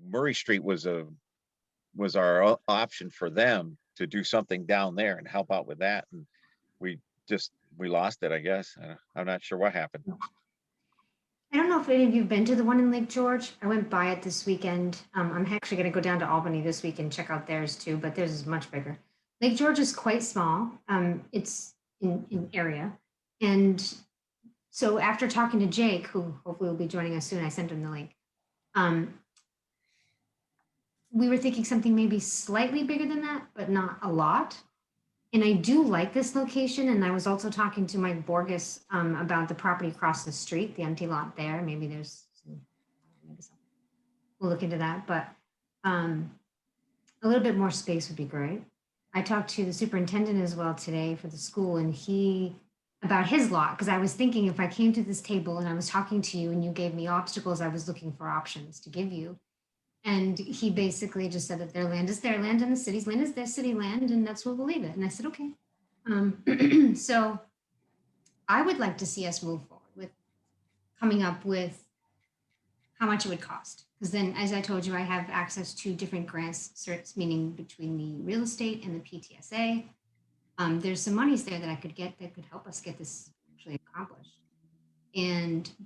Murray Street was our option for them to do something down there and help out with that. And we lost it, I guess. I'm not sure what happened. I don't know if any of you have been to the one in Lake George. I went by it this weekend. I'm actually going to go down to Albany this week and check out theirs too, but theirs is much bigger. Lake George is quite small. It's in area. And so after talking to Jake, who hopefully will be joining us soon, I sent him the link. We were thinking something maybe slightly bigger than that, but not a lot. And I do like this location. And I was also talking to Mike Borges about the property across the street, the empty lot there. Maybe there's maybe something. We'll look into that. But a little bit more space would be great. I talked to the superintendent as well today for the school, and about his lot, because I was thinking if I came to this table and I was talking to you and you gave me obstacles, I was looking for options to give you. And he basically just said that their land is their land and the city's land is their city land, and that's where we'll leave it. And I said, okay. So I would like to see us move forward with coming up with how much it would cost. Because then, as I told you, I have access to different grants, certs, meaning between the real estate and the PTSA. There's some monies there that I could get that could help us get this actually accomplished.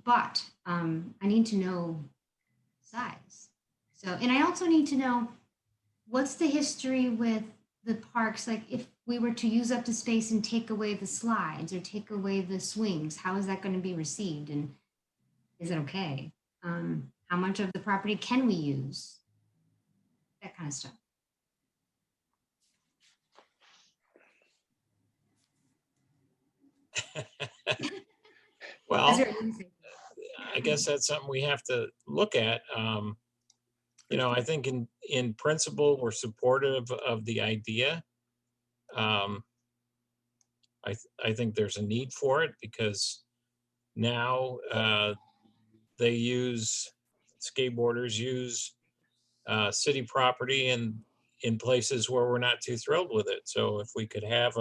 But I need to know size. So, and I also need to know what's the history with the parks. Like if we were to use up the space and take away the slides or take away the swings, how is that going to be received? And is it okay? How much of the property can we use? That kind of stuff. Well, I guess that's something we have to look at. I think in principle, we're supportive of the idea. I think there's a need for it because now skateboarders use city property in places where we're not too thrilled with it. So if we could have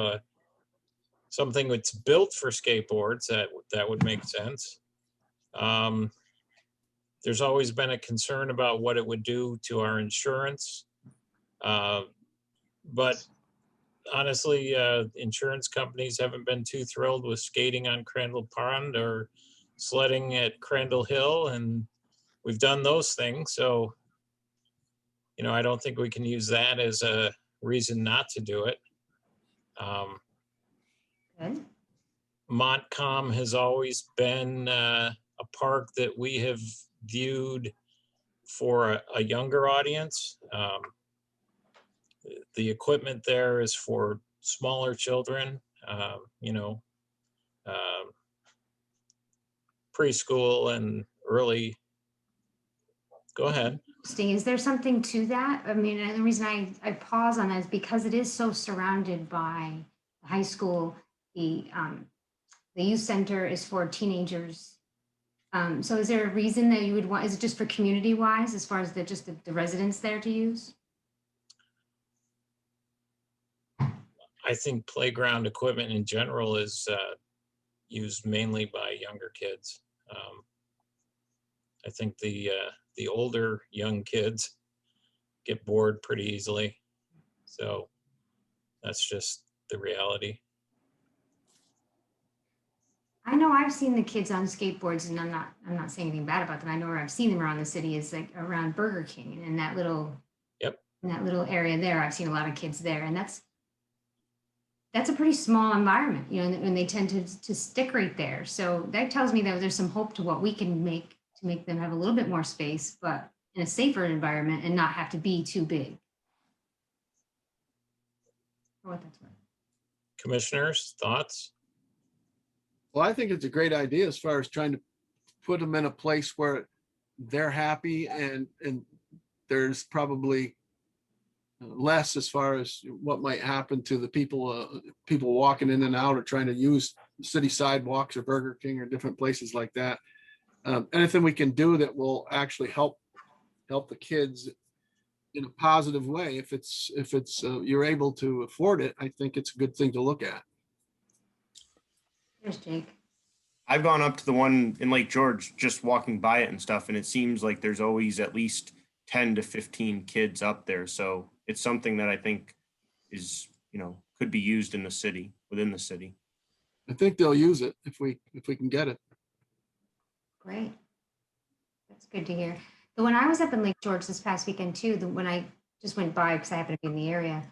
something that's built for skateboards, that would make sense. There's always been a concern about what it would do to our insurance. But honestly, insurance companies haven't been too thrilled with skating on Crandall Pond or sledding at Crandall Hill, and we've done those things. So, I don't think we can use that as a reason not to do it. Good. Montcalm has always been a park that we have viewed for a younger audience. The equipment there is for smaller children, preschool and early. Go ahead. Is there something to that? I mean, the reason I pause on that is because it is so surrounded by the high school. The youth center is for teenagers. So is there a reason that you would want, is it just for community wise, as far as the residents there to use? I think playground equipment in general is used mainly by younger kids. I think the older young kids get bored pretty easily. So that's just the reality. I know I've seen the kids on skateboards, and I'm not saying anything bad about them. I know where I've seen them around the city is like around Burger King and in that little area there. I've seen a lot of kids there, and that's a pretty small environment, and they tend to stick right there. So that tells me that there's some hope to what we can make to make them have a little bit more space, but in a safer environment and not have to be too big. For what that's worth. Commissioners, thoughts? Well, I think it's a great idea as far as trying to put them in a place where they're happy and there's probably less as far as what might happen to the people walking in and out or trying to use city sidewalks or Burger King or different places like that. Anything we can do that will actually help the kids in a positive way. If it's you're able to afford it, I think it's a good thing to look at. There's Jake. I've gone up to the one in Lake George, just walking by it and stuff, and it seems like there's always at least 10 to 15 kids up there. So it's something that I think is, could be used in the city, within the city. I think they'll use it if we can get it. Great. That's good to hear. The when I was up in Lake George this past weekend too, when I just went by because I happened to be in the area,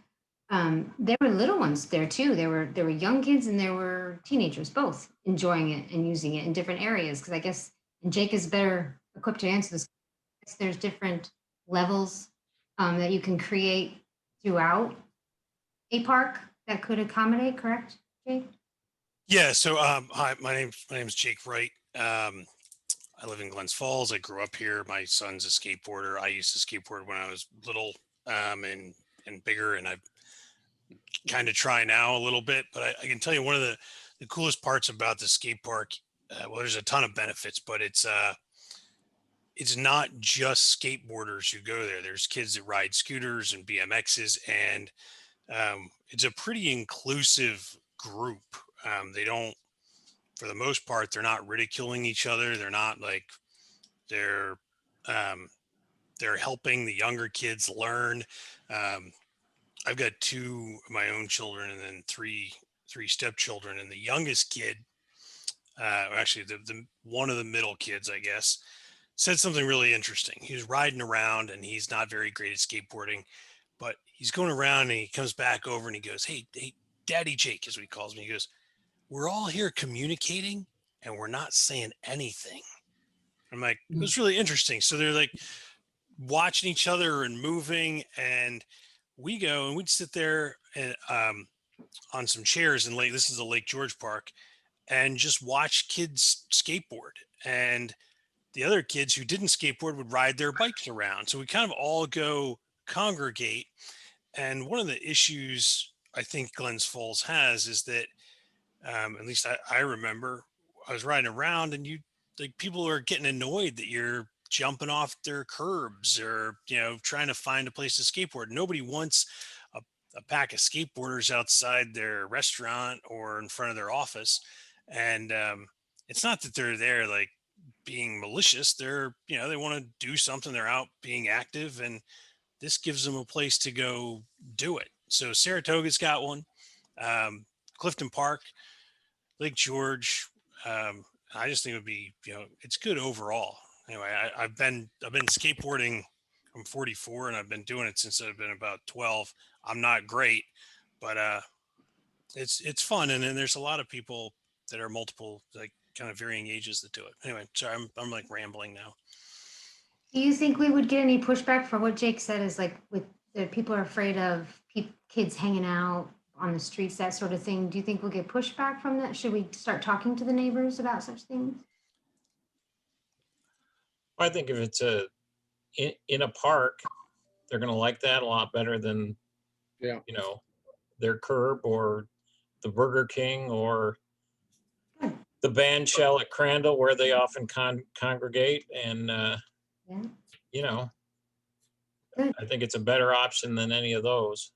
there were little ones there too. There were young kids and there were teenagers, both enjoying it and using it in different areas. Because I guess, and Jake is better equipped to answer this. There's different levels that you can create throughout a park that could accommodate. Correct, Jake? Yeah. So, hi, my name's Jake Wright. I live in Glens Falls. I grew up here. My son's a skateboarder. I used to skateboard when I was little, and bigger, and I kind of try now a little bit. But I can tell you one of the coolest parts about the skate park. Well, there's a ton of benefits, but it's not just skateboarders who go there. There's kids that ride scooters and BMXs, and it's a pretty inclusive group. They don't, for the most part, they're not ridiculing each other. They're not like they're helping the younger kids learn. I've got 2 of my own children and then three stepchildren, and the youngest kid, actually the one of the middle kids, I guess, said something really interesting. He was riding around and he's not very great at skateboarding, but he's going around and he comes back over and he goes, hey, Daddy Jake, is what he calls me. He goes, we're all here communicating and we're not saying anything. I'm like, it was really interesting. So they're like watching each other and moving, and we go and we'd sit there and on some chairs in this is the Lake George Park, and just watch kids skateboard. And the other kids who didn't skateboard would ride their bikes around. So we kind of all go congregate. And one of the issues I think Glens Falls has is that, at least I remember, I was riding around and people are getting annoyed that you're jumping off their curbs or, trying to find a place to skateboard. Nobody wants a pack of skateboarders outside their restaurant or in front of their office. And it's not that they're there like being malicious. They're, they want to do something. They're out being active, and this gives them a place to go do it. So Saratoga's got one, Clifton Park, Lake George. I just think it would be, it's good overall. Anyway, I've been skateboarding. I'm 44 and I've been doing it since I've been about 12. I'm not great, but it's fun. And then there's a lot of people that are multiple, like kind of varying ages that do it. Anyway, sorry, I'm like rambling now. Do you think we would get any pushback for what Jake said is like with the people are afraid of kids hanging out on the streets, that sort of thing? Do you think we'll get pushback from that? Should we start talking to the neighbors about such things? I think if it's in a park, they're going to like that a lot better than, their curb or the Burger King or the band shell at Crandall, where they often congregate. And, Yeah. Good. I think it's a better option than any of those.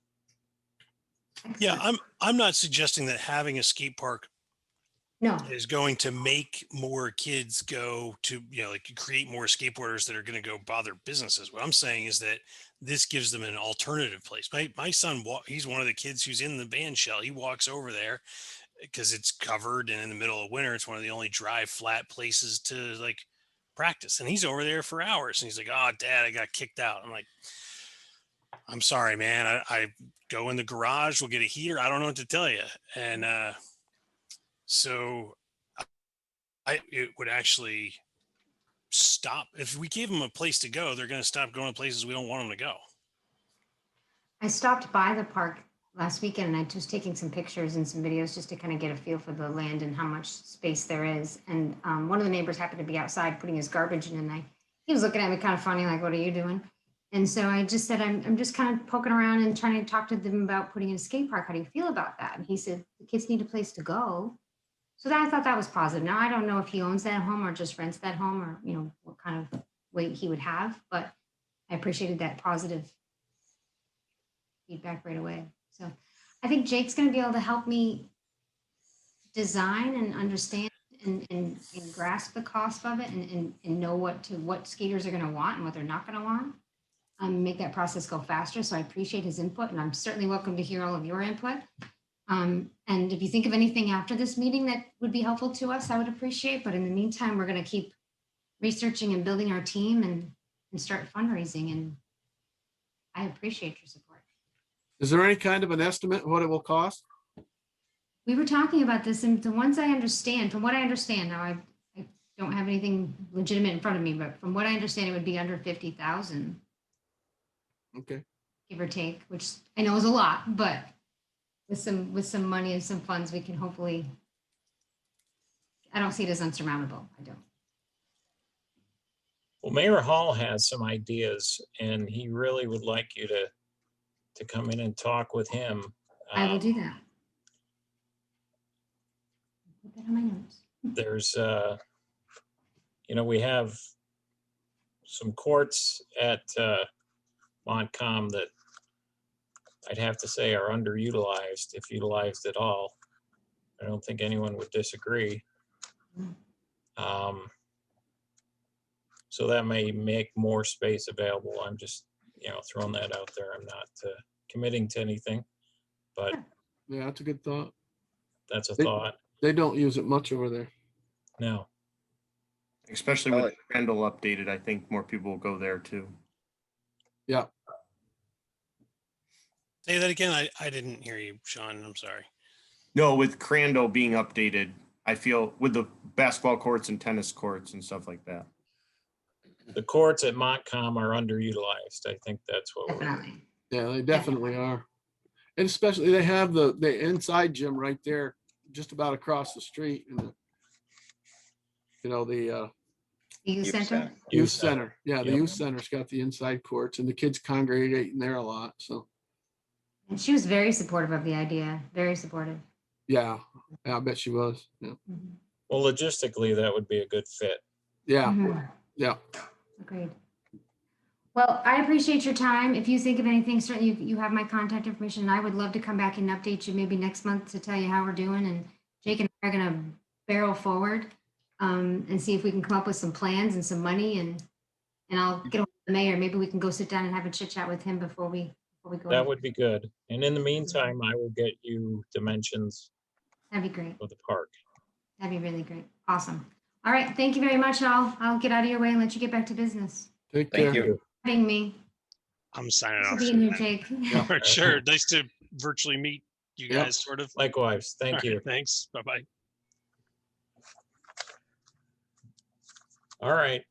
Yeah, Excellent. I'm not suggesting that having a skate park No. is going to make more kids go to, like create more skateboarders that are going to go bother businesses. What I'm saying is that this gives them an alternative place. My son, he's one of the kids who's in the band shell. He walks over there because it's covered, and in the middle of winter, it's one of the only dry, flat places to like practice. And he's over there for hours. And he's like, "Oh, Dad, I got kicked out." I'm like, "I'm sorry, man. I go in the garage. We'll get a heater. I don't know what to tell you." And so it would actually stop. If we gave them a place to go, they're going to stop going to places we don't want them to go. I stopped by the park last weekend and I was taking some pictures and some videos just to kind of get a feel for the land and how much space there is. And one of the neighbors happened to be outside putting his garbage in, and he was looking at me kind of funny, like, "What are you doing?" And so I just said, I'm just kind of poking around and trying to talk to them about putting in a skate park. How do you feel about that? And he said, the kids need a place to go. So I thought that was positive. Now, I don't know if he owns that home or just rents that home, or, what kind of weight he would have, but I appreciated that positive feedback right away. So I think Jake's going to be able to help me design and understand and grasp the cost of it and know what skaters are going to want and what they're not going to want. make that process go faster. So I appreciate his input, and I'm certainly welcome to hear all of your input. And if you think of anything after this meeting that would be helpful to us, I would appreciate. But in the meantime, we're going to keep researching and building our team and start fundraising. And I appreciate your support. Is there any kind of an estimate of what it will cost? We were talking about this, and the ones I understand, from what I understand now, I don't have anything legitimate in front of me, but from what I understand, it would be under 50,000, Okay. give or take, which I know is a lot, but with some money and some funds, we can hopefully. I don't see it as unsurmountable. I don't. Well, Mayor Hall has some ideas, and he really would like you to come in and talk with him. I will do that. Put that on my notes. There's, we have some courts at Montcalm that I'd have to say are underutilized, if utilized at all. I don't think anyone would disagree. So that may make more space available. I'm just, throwing that out there. I'm not committing to anything, but Yeah, that's a good thought. that's a thought. They don't use it much over there. No. Especially with Crandall updated, I think more people will go there too. Yeah. Say that again. I didn't hear you, Sean. I'm sorry. No, with Crandall being updated, I feel with the basketball courts and tennis courts and stuff like that. The courts at Montcalm are underutilized. I think that's what we're. Definitely. Yeah, they definitely are. And especially they have the inside gym right there, just about across the street. And the Youth center. youth center. Yeah, the Yep. youth center's got the inside courts and the kids congregate in there a lot. So And she was very supportive of the idea. Very supportive. yeah, I bet she was. Yeah. Mhm. Well, logistically, that would be a good fit. Yeah. Mhm. Yeah. Agreed. Well, I appreciate your time. If you think of anything, certainly you have my contact information. And I would love to come back and update you maybe next month to tell you how we're doing. And Jake and I are going to barrel forward and see if we can come up with some plans and some money. And I'll get hold of the mayor. Maybe we can go sit down and have a chit chat with him before we go. That would be good. And in the meantime, I will get you dimensions That'd be great. of the park. That'd be really great. Awesome. All right. Thank you very much. I'll get out of your way and let you get back to business. Take Thank care. you. Having me. I'm signing Thanks for off. being here, Jake. Yeah. Sure. Nice to virtually meet you Yep. guys, sort of. Likewise. Thank All you. right, thanks. Bye-bye. All right.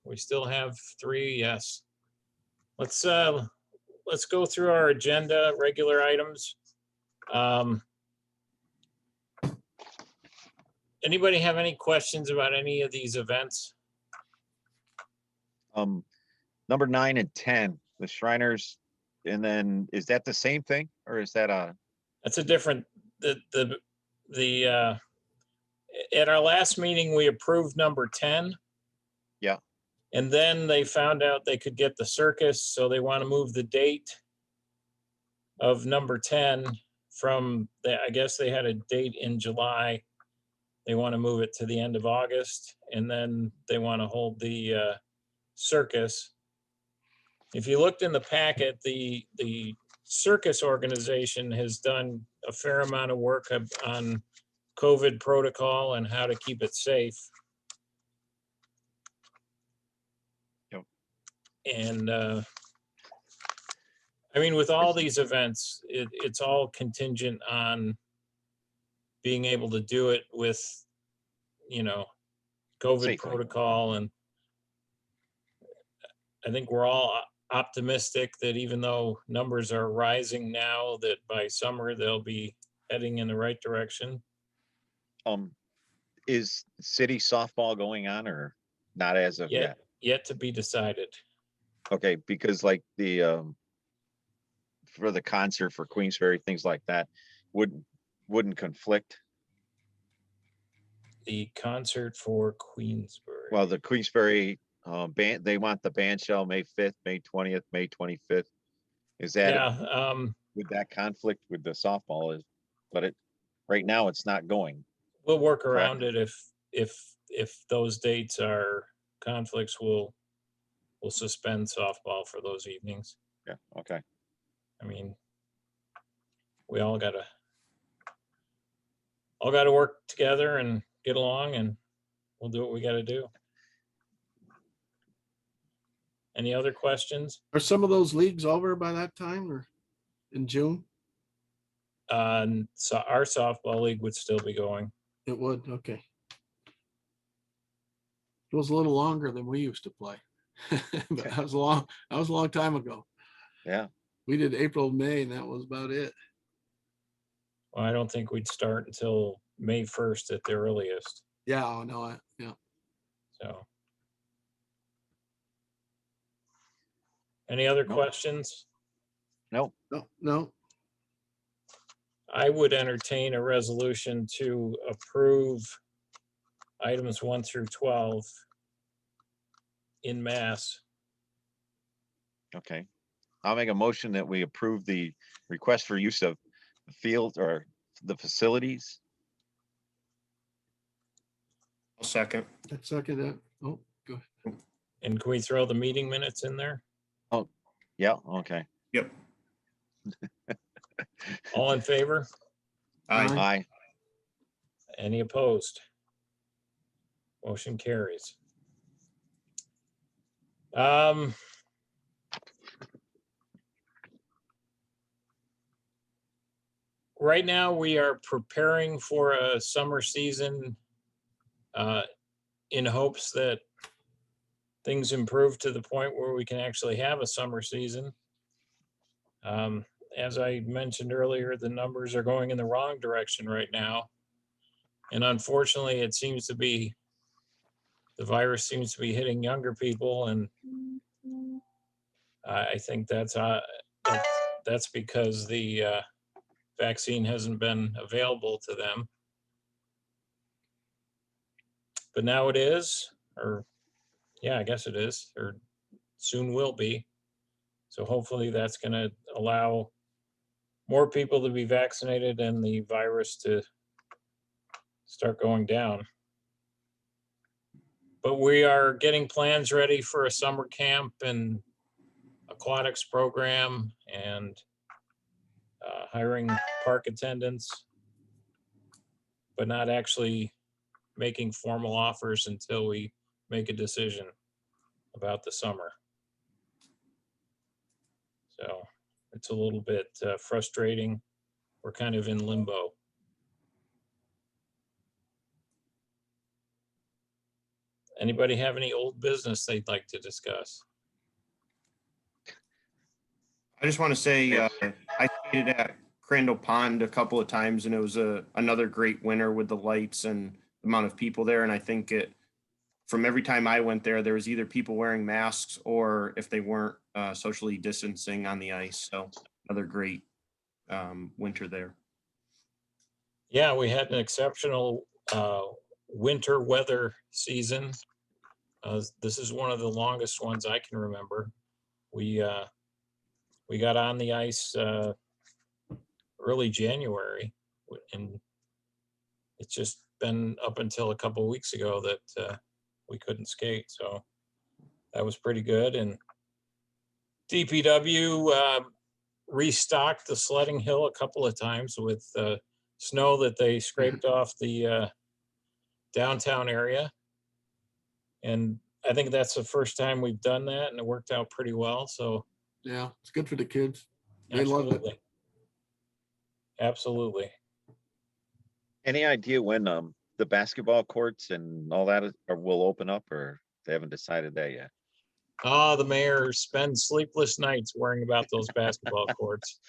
We still have 3. Yes. Let's go through our agenda, regular items. Anybody have any questions about any of these events? Number 9 and 10, the Shriners, and then is that the same thing or is that That's a different, at our last meeting, we approved number 10. Yeah. And then they found out they could get the circus, so they want to move the date of number 10 from, I guess they had a date in July. They want to move it to the end of August, and then they want to hold the circus. If you looked in the packet, the circus organization has done a fair amount of work on COVID protocol and how to keep it safe. Yep. And I mean, with all these events, it's all contingent on being able to do it with, COVID Safely. protocol. And I think we're all optimistic that even though numbers are rising now, that by summer they'll be heading in the right direction. is city softball going on or not as of yet? Yet to be decided. Okay, because like the for the concert for Queensberry, things like that wouldn't conflict. The concert for Queensbury. Well, the Queensberry band, they want the band shell May 5th, May 20th, May 25th. Is that Yeah, would that conflict with the softball? But right now it's not going. we'll work Correct. around it if those dates are conflicts, we'll we'll suspend softball for those evenings. Yeah, okay. I mean, we all gotta work together and get along, and we'll do what we gotta do. Any other questions? Are some of those leagues over by that time or in June? So our softball league would still be going. It would, okay. It was a little longer than we used to play. But that was a long time ago. Yeah, We did April, May, and that was about it. Well, I don't think we'd start until May 1st at the earliest, Yeah, oh, no, yeah. so. Any other Nope. questions? no, No, I would entertain a resolution to approve items 1 through 12 in mass. okay. I'll make a motion that we approve the request for use of the field or the facilities. I'll second. that's second that. Oh, go ahead. And can we throw the meeting minutes in there? Yeah, okay. Yep. All in favor? Aye. Aye. Aye. Any opposed? Motion carries. Right now, we are preparing for a summer season in hopes that things improve to the point where we can actually have a summer season. As I mentioned earlier, the numbers are going in the wrong direction right now. And unfortunately, it seems to be, the virus seems to be hitting younger people. And I think that's because the vaccine hasn't been available to them. But now it is, or yeah, I guess it is, or soon will be. So hopefully that's going to allow more people to be vaccinated and the virus to start going down. But we are getting plans ready for a summer camp and aquatics program and hiring park attendants, but not actually making formal offers until we make a decision about the summer. So it's a little bit frustrating. We're kind of in limbo. Anybody have any old business they'd like to discuss? I just want to say I skated at Crandall Pond a couple of times, and it was another great winter with the lights and the amount of people there. And I think from every time I went there was either people wearing masks or if they weren't socially distancing on the ice. So another great winter there. Yeah, we had an exceptional winter weather season. This is one of the longest ones I can remember. We got on the ice early January, and it's just been up until a couple of weeks ago that we couldn't skate. So that was pretty good. And DPW restocked the sledding hill a couple of times with snow that they scraped off the downtown area. And I think that's the first time we've done that, and it worked out pretty well. So Yeah, it's good for the kids. They love it. Absolutely. Any idea when the basketball courts and all that will open up, or they haven't decided that yet? Oh, the mayor spends sleepless nights worrying about those basketball courts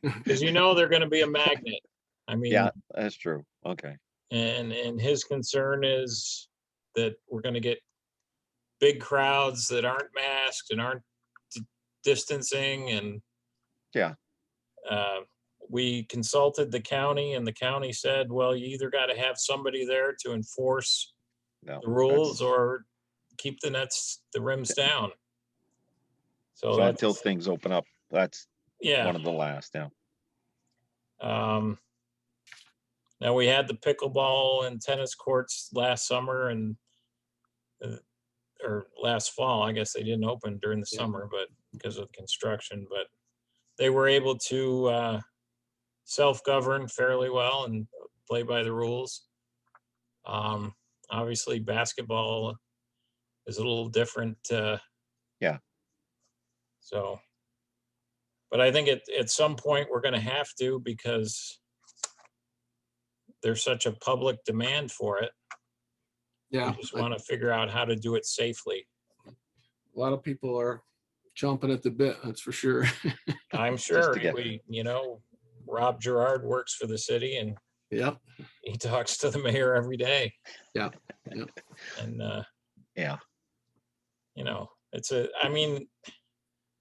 because they're going to be a magnet. I mean, Yeah, that's true. Okay. and his concern is that we're going to get big crowds that aren't masked and aren't distancing. And Yeah. We consulted the county, and the county said, well, you either got to have somebody there to enforce No, the rules or keep the rims down. So that's, until things open up, that's yeah. one of the last. Yeah. Now we had the pickleball and tennis courts last summer, and or last fall. I guess they didn't open during the Yeah. summer, but because of construction, but they were able to self-govern fairly well and play by the rules. Obviously basketball is a little different. Yeah. So, but I think at some point we're going to have to, because there's such a public demand for it. Yeah, We just want to figure out how to do it safely. a lot of people are chomping at the bit, that's for sure. I'm sure to get- Rob Gerard works for the city and Yep. he talks to the mayor every day. Yeah, yeah. And, Yeah. it's a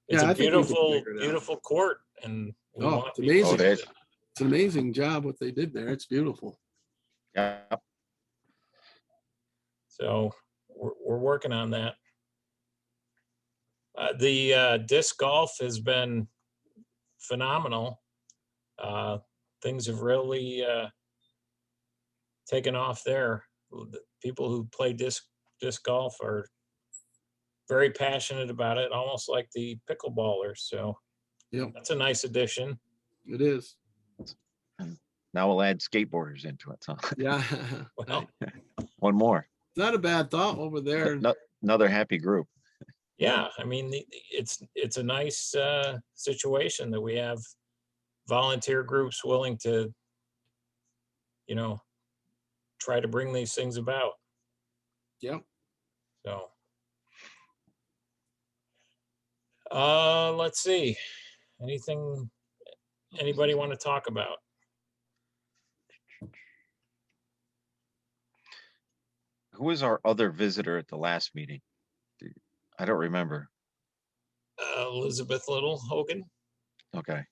Yeah, beautiful, I think we can figure it out. beautiful court, and we Oh, want it's people amazing. to- there's- It's an amazing job what they did there. It's beautiful. Yeah. So we're working on that. The disc golf has been phenomenal. Things have really taken off there. The people who play disc golf are very passionate about it, almost like the pickleballers. So Yep, that's a nice addition. it is. Now we'll add skateboarders into it. So Yeah. Well, one more, Not a bad thought over there. another happy group. yeah, I mean, it's a nice situation that we have volunteer groups willing to, try to bring these things about. Yep. So, let's see. Anybody want to talk about? Who was our other visitor at the last meeting? I don't remember. Elizabeth Little Hogan? Okay.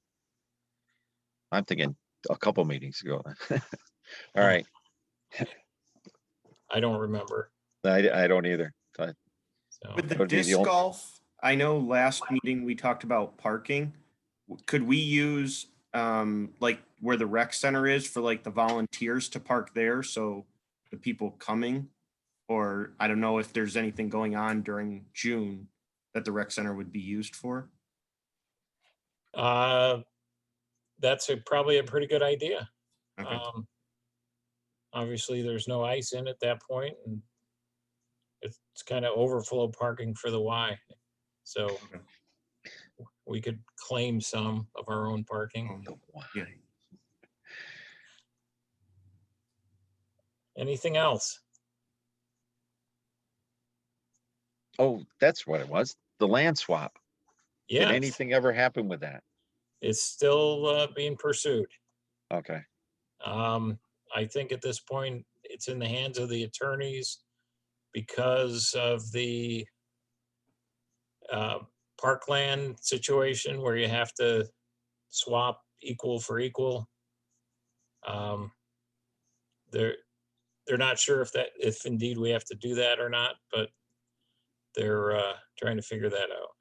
I'm thinking a couple meetings ago. All right. I don't remember. I don't either. But So, With the Would be the disc only- golf, I know last meeting we talked about parking. Could we use like where the rec center is for like the volunteers to park there, so the people coming? Or I don't know if there's anything going on during June that the rec center would be used for. that's probably a pretty good idea. Okay. Obviously, there's no ice in at that point, and it's kind of overflow parking for the Y. So Okay. we could claim some of our own parking. Yeah. Anything else? Oh, that's what it was. The land swap. Did Yeah, anything ever happen with that? it's still being pursued. Okay. I think at this point, it's in the hands of the attorneys because of the parkland situation where you have to swap equal for equal. They're not sure if indeed we have to do that or not, but they're trying to figure that out.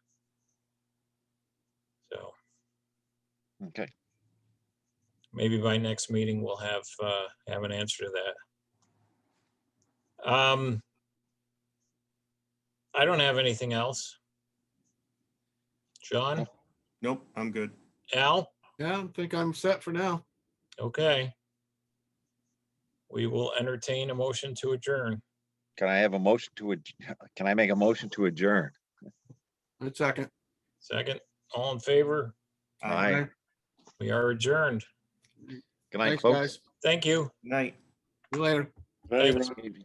So Okay. maybe by next meeting, we'll have an answer to that. I don't have anything else. John, Nope, I'm good. Al, Yeah, I think I'm set for now. okay. We will entertain a motion to adjourn. Can I have a motion can I make a motion to adjourn? A second. Second, all in favor? Aye. We are adjourned. Good night, Thanks, folks. guys. Thank you. Night. See you later. Thanks. Thanks.